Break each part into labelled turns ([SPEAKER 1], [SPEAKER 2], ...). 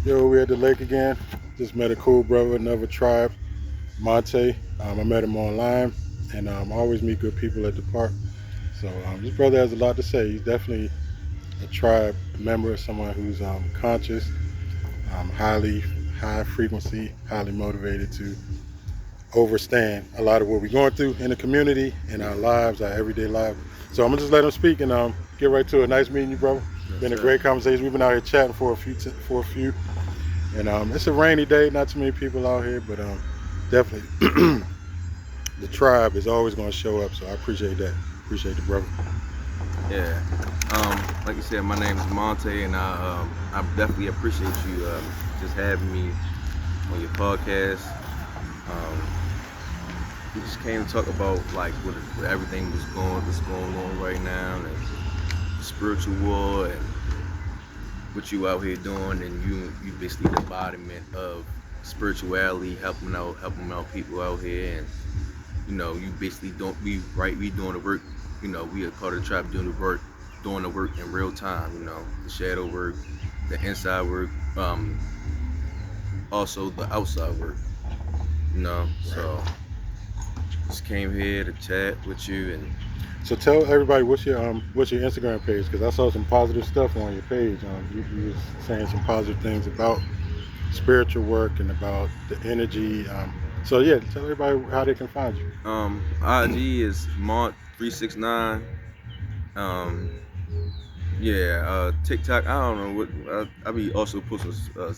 [SPEAKER 1] Yo, we at the lake again. Just met a cool brother, another tribe, Monte. I met him online, and I always meet good people at the park. So this brother has a lot to say. He's definitely a tribe member, someone who's conscious, highly high frequency, highly motivated to overstand a lot of what we're going through in the community, in our lives, our everyday life. So I'm gonna just let him speak and get right to it. Nice meeting you, brother.
[SPEAKER 2] Yes,
[SPEAKER 1] Been a
[SPEAKER 2] sir.
[SPEAKER 1] great conversation. We've been out here chatting for a few. And it's a rainy day, not too many people out here, but definitely the tribe is always going to show up. So I appreciate that. Appreciate the brother.
[SPEAKER 2] Yeah. Like you said, my name is Monte, and I definitely appreciate you just having me on your podcast. Um, we just came to talk about like what everything what's going on right now, and the spiritual war, and what you out here doing, and you basically the embodiment of spirituality, helping out people out here, and you basically don't we doing the work. We are part of the tribe doing the work in real time. The shadow work, the inside work, also the outside work.
[SPEAKER 1] Right.
[SPEAKER 2] So just came here to chat with you, and
[SPEAKER 1] So tell everybody what's your Instagram page, because I saw some positive stuff on your page. You was saying some positive things about spiritual work and about the energy. So yeah, tell everybody how they can find you.
[SPEAKER 2] IG is Mont369. Um, Yeah, TikTok. I don't know what I be also posting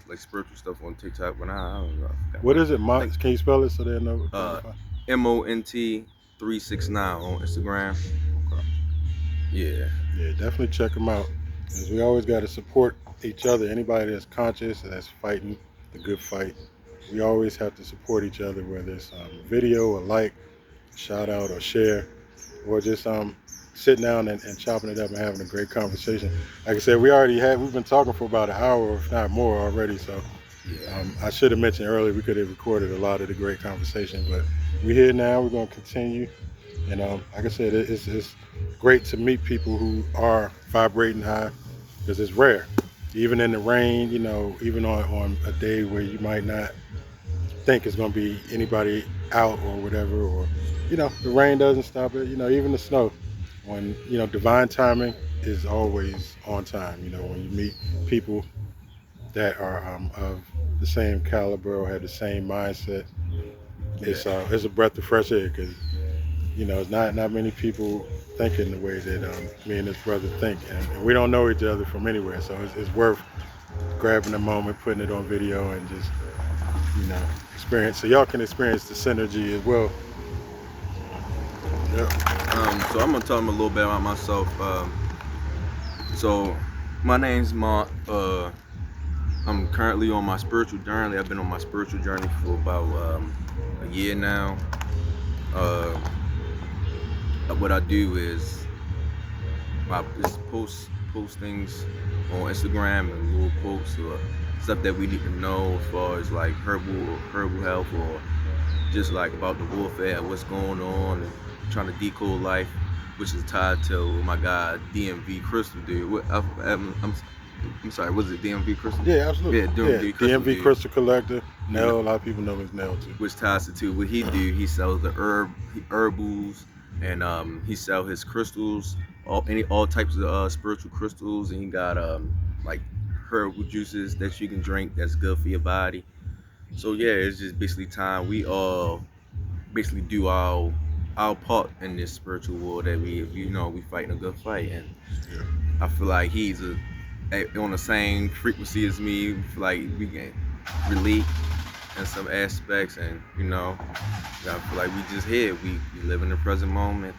[SPEAKER 2] like spiritual stuff on TikTok, but I don't know. I forgot
[SPEAKER 1] What
[SPEAKER 2] what
[SPEAKER 1] is it?
[SPEAKER 2] I think.
[SPEAKER 1] Can you spell it so they know they can
[SPEAKER 2] Uh,
[SPEAKER 1] find?
[SPEAKER 2] MONT369 on Instagram.
[SPEAKER 1] Okay.
[SPEAKER 2] Yeah,
[SPEAKER 1] Yeah, definitely check them out. Because we always got to support each other. Anybody that's conscious, that's fighting the good fight, we always have to support each other, whether it's video or like, shout out or share, or just sitting down and chopping it up and having a great conversation. Like I said, we've been talking for about an hour, if not more already. So
[SPEAKER 2] yeah,
[SPEAKER 1] I should have mentioned earlier we could have recorded a lot of the great conversation, but we're here now. We're going to continue. And like I said, it's great to meet people who are vibrating high because it's rare. Even in the rain, even on a day where you might not think it's going to be anybody out or whatever, or, the rain doesn't stop it. Even the snow, when, divine timing is always on time. When you meet people that are of the same caliber or have the same mindset,
[SPEAKER 2] yeah,
[SPEAKER 1] it's a breath of fresh air because it's not many people thinking the way that me and this brother think, and we don't know each other from anywhere, so it's worth grabbing a moment, putting it on video, and just you know experience, so y'all can experience the synergy as well. Yep.
[SPEAKER 2] So I'm gonna tell them a little bit about myself. So my name's Mont. I'm currently on my spiritual journey. I've been on my spiritual journey for about a year now. Uh, what I do is I just post things on Instagram and little posts or stuff that we need to know as far as like herbal health, or just like about the warfare, what's going on, and trying to decode life, which is tied to my guy DMV Crystal dude. I'm sorry, was it DMV Crystal?
[SPEAKER 1] Yeah, absolutely.
[SPEAKER 2] Yeah,
[SPEAKER 1] Yeah,
[SPEAKER 2] DMV Crystal
[SPEAKER 1] DMV
[SPEAKER 2] dude.
[SPEAKER 1] Crystal Collector.
[SPEAKER 2] You know,
[SPEAKER 1] Nell, a lot of people know him as Nell too.
[SPEAKER 2] which ties to what he do. He sells the herbals, and he sell his crystals, all types of spiritual crystals, and he got like herbal juices that you can drink that's good for your body. So yeah, it's just basically time we all basically do our part in this spiritual war that we fighting a good fight, and
[SPEAKER 1] Yeah,
[SPEAKER 2] I feel like he's on the same frequency as me. I feel like we can relate in some aspects, and I feel like we just here. We live in the present moment,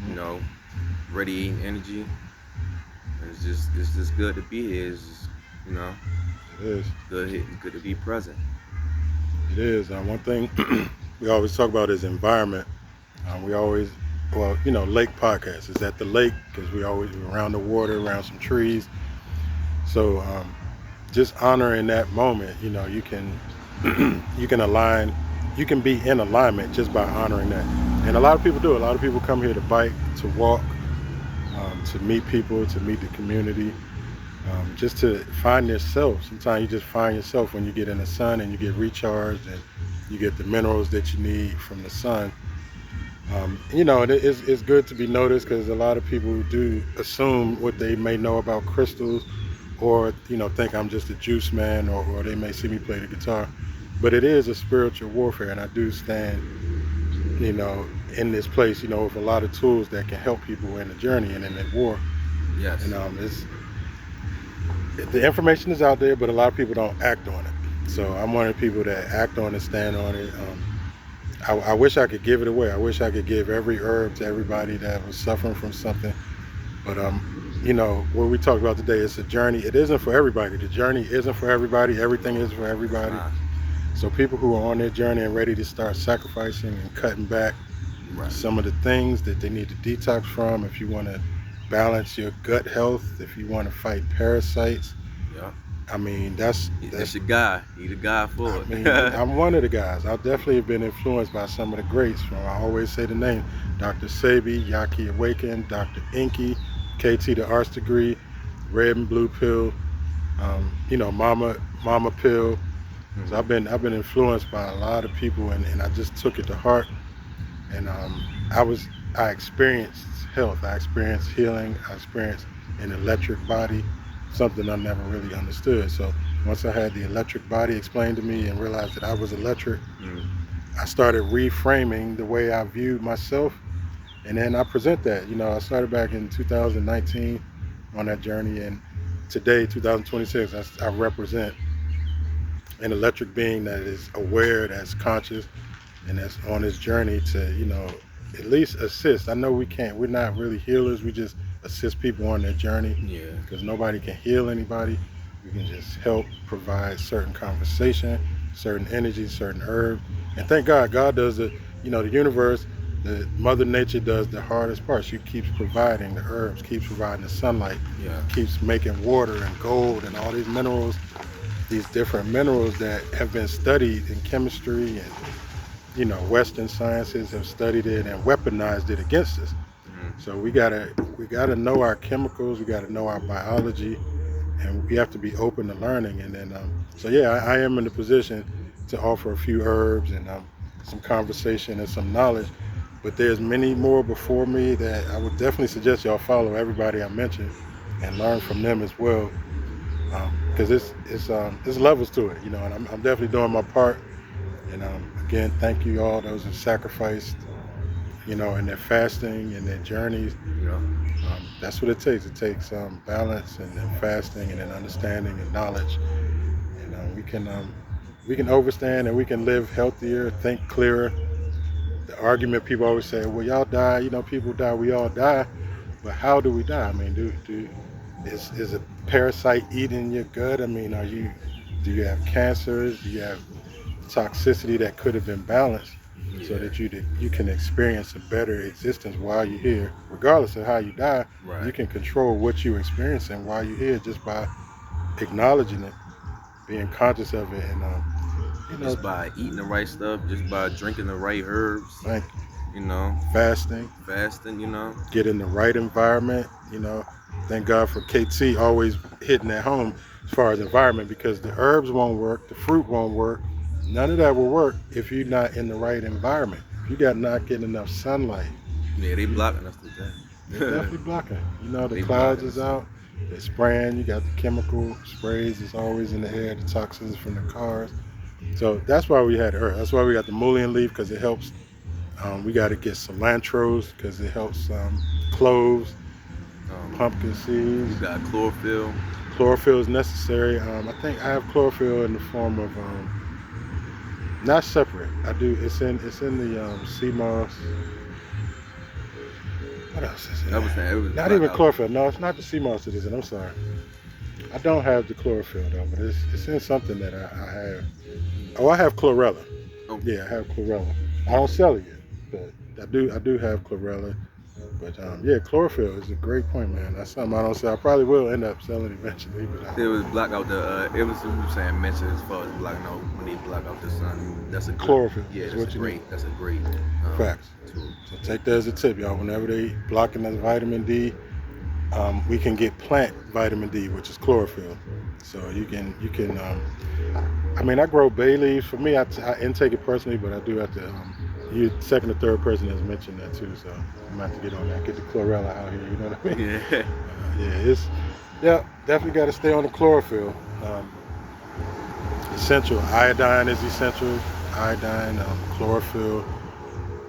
[SPEAKER 2] you know, radiating energy. And it's just good to be here. It's just you know
[SPEAKER 1] it is.
[SPEAKER 2] good to be present.
[SPEAKER 1] It is. One thing we always talk about is environment. We always, well, Lake Podcast is at the lake because we always around the water, around some trees. So just honoring that moment, you can align, you can be in alignment just by honoring that. And a lot of people do. A lot of people come here to bike, to walk, to meet people, to meet the community. just to find yourself. Sometimes you just find yourself when you get in the sun and you get recharged and you get the minerals that you need from the sun. It's good to be noticed because a lot of people do assume what they may know about crystals or, think I'm just a juice man or they may see me play the guitar. But it is a spiritual warfare, and I do stand, you know, in this place, with a lot of tools that can help people in the journey and in the war. And
[SPEAKER 2] Yes.
[SPEAKER 1] the information is out there, but a lot of people don't act on it. So I'm one of the people that act on it, stand on it. I wish I could give it away. I wish I could give every herb to everybody that was suffering from something. But what we talked about today is a journey. It isn't for everybody. The journey isn't for everybody. Everything is for
[SPEAKER 2] It's
[SPEAKER 1] everybody.
[SPEAKER 2] not.
[SPEAKER 1] So people who are on their journey and ready to start sacrificing and cutting back
[SPEAKER 2] Right.
[SPEAKER 1] some of the things that they need to detox from, if you want to balance your gut health, if you want to fight parasites,
[SPEAKER 2] Yeah.
[SPEAKER 1] I mean that's
[SPEAKER 2] That's
[SPEAKER 1] that's
[SPEAKER 2] your guy. He the guy
[SPEAKER 1] I
[SPEAKER 2] for
[SPEAKER 1] mean,
[SPEAKER 2] it.
[SPEAKER 1] I'm one of the guys. I definitely have been influenced by some of the greats. From I always say the name, Dr. Sabi, Yaki Awaken, Dr. Inky, KT the Arts Degree, Red and Blue Pill, Mama Pill. So
[SPEAKER 2] Mhm.
[SPEAKER 1] I've been influenced by a lot of people, and I just took it to heart. And I experienced health. I experienced healing. I experienced an electric body, something I never really understood. So once I had the electric body explained to me and realized that I was electric,
[SPEAKER 2] Mhm.
[SPEAKER 1] I started reframing the way I viewed myself. And then I present that. I started back in 2019 on that journey. And today, 2026, I represent an electric being that is aware, that's conscious, and that's on his journey to, at least assist. I know we're not really healers. We just assist people on their journey
[SPEAKER 2] Yeah.
[SPEAKER 1] because nobody can heal anybody. We can just help provide certain conversation, certain energy, certain herbs. And thank God, God does the universe, the Mother Nature does the hardest part. She keeps providing the herbs, keeps providing the sunlight,
[SPEAKER 2] Yeah.
[SPEAKER 1] keeps making water and gold and all these minerals, these different minerals that have been studied in chemistry and Western sciences have studied it and weaponized it against us.
[SPEAKER 2] Mhm.
[SPEAKER 1] So we gotta know our chemicals, we gotta know our biology, and we have to be open to learning. And then so yeah, I am in the position to offer a few herbs and some conversation and some knowledge. But there's many more before me that I would definitely suggest y'all follow everybody I mentioned and learn from them as well. Because it's levels to it, and I'm definitely doing my part. And again, thank you all those who sacrificed, in their fasting and their journeys.
[SPEAKER 2] Yeah.
[SPEAKER 1] That's what it takes. It takes balance and fasting and then understanding and knowledge. And we can overstand and we can live healthier, think clearer. The argument people always say, well, y'all die, people die, we all die. But how do we die? I mean, is a parasite eating your gut? I mean, do you have cancers? Do you have toxicity that could have been balanced so
[SPEAKER 2] Yeah.
[SPEAKER 1] that you can experience a better existence while you're here, regardless of how you die? You
[SPEAKER 2] Right.
[SPEAKER 1] can control what you're experiencing while you're here just by acknowledging it, being conscious of it, and you know,
[SPEAKER 2] Just by eating the right stuff, just by drinking the right herbs,
[SPEAKER 1] like
[SPEAKER 2] you know,
[SPEAKER 1] fasting,
[SPEAKER 2] fasting.
[SPEAKER 1] get in the right environment. Thank God for KT always hitting that home as far as environment because the herbs won't work, the fruit won't work, none of that will work if you're not in the right environment. If you got not getting enough sunlight,
[SPEAKER 2] Yeah, they
[SPEAKER 1] you,
[SPEAKER 2] blocking us today.
[SPEAKER 1] they're definitely blocking. The
[SPEAKER 2] They
[SPEAKER 1] clouds
[SPEAKER 2] blocking
[SPEAKER 1] is
[SPEAKER 2] us.
[SPEAKER 1] out, they're spraying. You got the chemical sprays that's always in the air, the toxins from the cars. So that's why we had herb. That's why we got the mullein leaf because it helps. We got to get cilantros because it helps cloves, pumpkin
[SPEAKER 2] You
[SPEAKER 1] seeds.
[SPEAKER 2] got chlorophyll.
[SPEAKER 1] Chlorophyll is necessary. I think I have chlorophyll in the form of not separate. I do. It's in the sea moss. What else is in
[SPEAKER 2] I was
[SPEAKER 1] there?
[SPEAKER 2] saying it was
[SPEAKER 1] Not
[SPEAKER 2] black
[SPEAKER 1] even
[SPEAKER 2] out.
[SPEAKER 1] chlorophyll. No, it's not the sea moss it is. I'm sorry. I don't have the chlorophyll though, but it's in something that I have. Oh, I have chlorella.
[SPEAKER 2] Oh,
[SPEAKER 1] Yeah, I have chlorella. I don't sell it yet, but I do have chlorella. But yeah, chlorophyll is a great point, man. That's something I don't sell. I probably will end up selling eventually, but
[SPEAKER 2] it was black out the. It was what you were saying mentioned as far as blacking out when they block out the sun. That's a good.
[SPEAKER 1] chlorophyll
[SPEAKER 2] Yeah,
[SPEAKER 1] is
[SPEAKER 2] that's a
[SPEAKER 1] what you need.
[SPEAKER 2] great. That's a great
[SPEAKER 1] Facts.
[SPEAKER 2] tool.
[SPEAKER 1] So take that as a tip, y'all. Whenever they blocking that vitamin D, we can get plant vitamin D, which is chlorophyll. So I mean, I grow bay leaves. For me, I intake it personally, but I do have to. You second or third person has mentioned that too, so I'm gonna have to get on that. Get the chlorella out here. You know what I mean?
[SPEAKER 2] Yeah.
[SPEAKER 1] Yeah, definitely got to stay on the chlorophyll. Essential iodine is essential. Iodine, chlorophyll,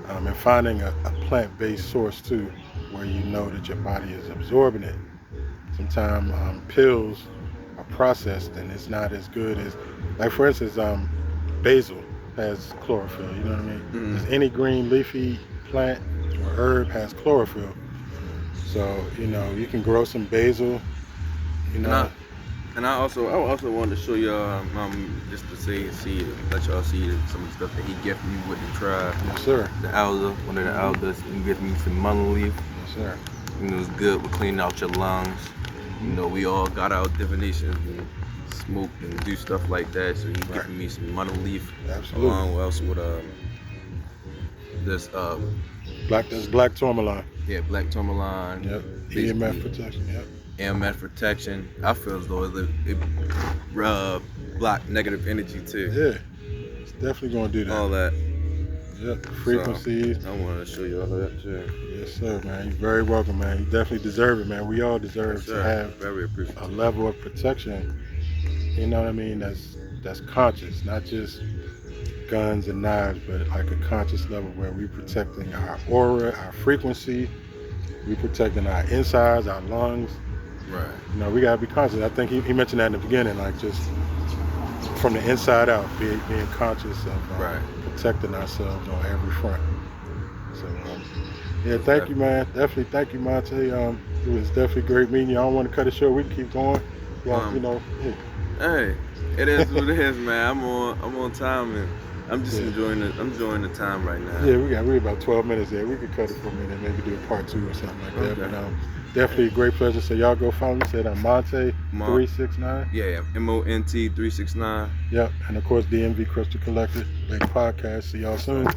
[SPEAKER 1] and finding a plant-based source too, where you know that your body is absorbing it. Sometimes pills are processed and it's not as good as, like for instance, basil has chlorophyll. You know what I mean?
[SPEAKER 2] Mm.
[SPEAKER 1] Just any green leafy plant or herb has chlorophyll. So you can grow some basil. You
[SPEAKER 2] And I
[SPEAKER 1] know,
[SPEAKER 2] and I also wanted to show y'all just to let y'all see some of the stuff that he gifted me with to try.
[SPEAKER 1] yes sir,
[SPEAKER 2] The alder, one of the alders, he gifted me some mullen leaf.
[SPEAKER 1] yes sir.
[SPEAKER 2] It's good with cleaning out your lungs. We all got our divinations and smoke and do stuff like that. So he
[SPEAKER 1] Right.
[SPEAKER 2] gifted me some mullen leaf,
[SPEAKER 1] Absolutely.
[SPEAKER 2] along with this
[SPEAKER 1] That's black tourmaline.
[SPEAKER 2] black tourmaline.
[SPEAKER 1] Yep.
[SPEAKER 2] Basically,
[SPEAKER 1] EMF protection. Yep.
[SPEAKER 2] EMF protection. I feel as though it block negative energy too.
[SPEAKER 1] Yeah. It's definitely gonna do that.
[SPEAKER 2] All that.
[SPEAKER 1] Yep. Frequencies.
[SPEAKER 2] So, I wanted to show you all of that too.
[SPEAKER 1] Yes, sir, man. You're very welcome, man. You definitely deserve it, man. We all deserve
[SPEAKER 2] Yes,
[SPEAKER 1] to
[SPEAKER 2] sir.
[SPEAKER 1] have
[SPEAKER 2] Very appreciative.
[SPEAKER 1] a level of protection. You know what I mean? That's conscious, not just guns and knives, but like a conscious level where we're protecting our aura, our frequency, we're protecting our insides, our lungs.
[SPEAKER 2] Right.
[SPEAKER 1] We gotta be conscious. I think he mentioned that in the beginning, like just from the inside out, being conscious of
[SPEAKER 2] Right.
[SPEAKER 1] protecting ourselves on every front. So, yeah, thank you, man. Definitely, thank you, Monte. It was definitely great meeting you. I don't want to cut it short. We can keep going. Yeah.
[SPEAKER 2] Hey, it is what it is, man. I'm on time, and I'm just enjoying the time right now.
[SPEAKER 1] Yeah, we're about 12 minutes there. We could cut it for a minute, maybe do a part 2 or something like that.
[SPEAKER 2] Okay.
[SPEAKER 1] But definitely a great pleasure. So y'all go follow me. Say that Monte 369.
[SPEAKER 2] Yeah, MONT 369.
[SPEAKER 1] Yep, and of course DMV Crystal Collector, LakePodcast. See y'all soon.